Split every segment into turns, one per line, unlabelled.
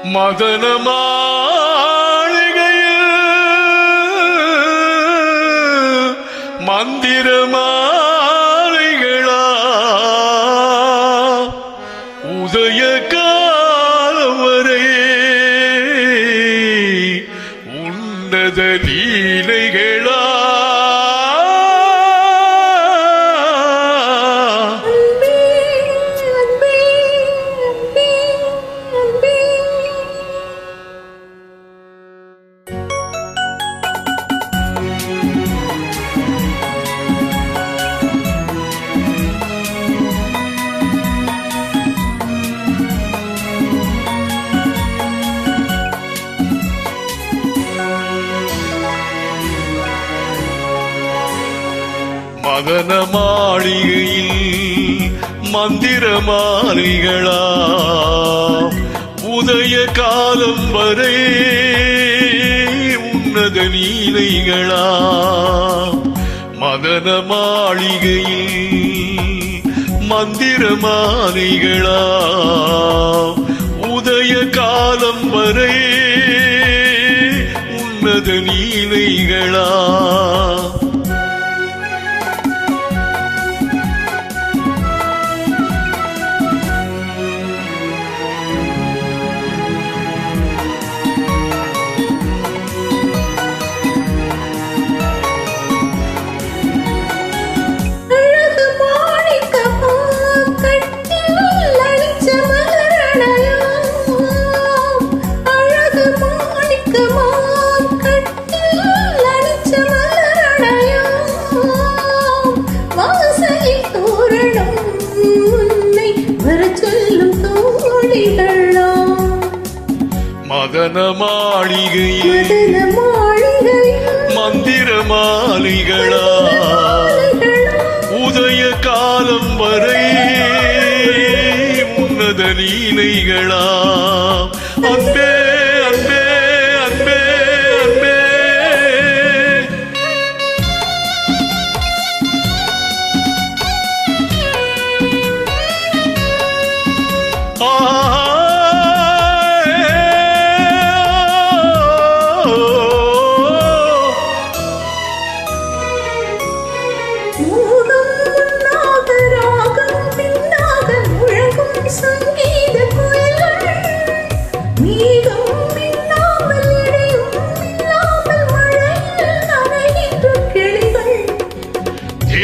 மதன மாளிகையில் மந்திர மாளிகளா உதய காலம் வரை உன்னத லீலைகளா மதன மாளிகையில் மந்திர மாலைகளா உதய காலம் வரை உன்னத லீலைகளா மதன மாளிகையில் மந்திர மாலைகளா உதய காலம் வரை உன்னத லீலைகளா மதன மாளிகையில் மந்திர மாலைகளா உதய காலம் வரை உன்னத லீலைகளா அன்பே அன்பே அன்பே அன்பே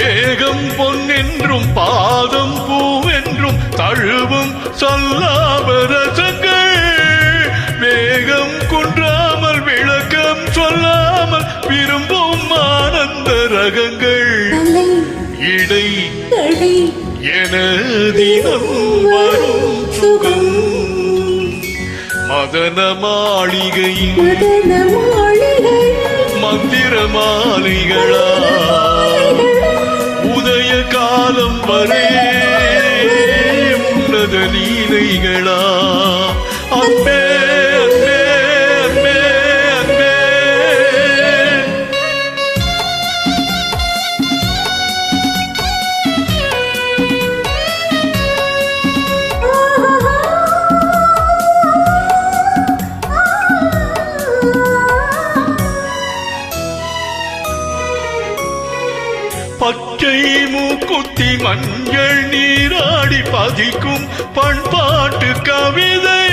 ஏகம் பொன்னென்றும் பாதம் பூவென்றும் தழுவும் சொல்லாபரசங்கள் வேகம் குன்றாமல் விளக்கம் சொல்லாமல் விரும்பும் ஆனந்த ரகங்கள் இடை என தினம் வரும் சுகம் மதன மாளிகையில் மந்திர மாலைகளா உதய காலம் வரை உன்னத லீலைகளா அன்பே அன்பே அன்பே அன்பே பச்சை மூக்குத்தி மஞ்சள் நீராடி பதிக்கும் பண்பாட்டு கவிதை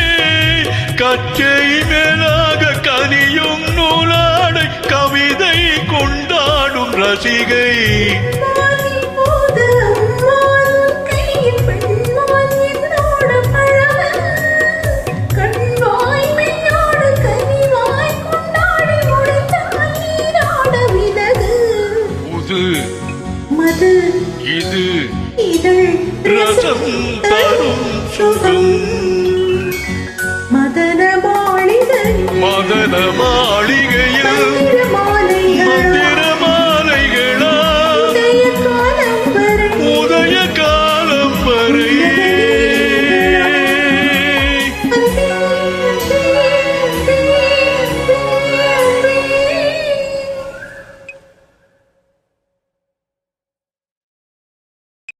கச்சை மேலாக கனியும் நூலாடை கவிதை கொண்டாடும் ரசிகை இது ரசம் தரும் சுகம் மதன மாளிகையில்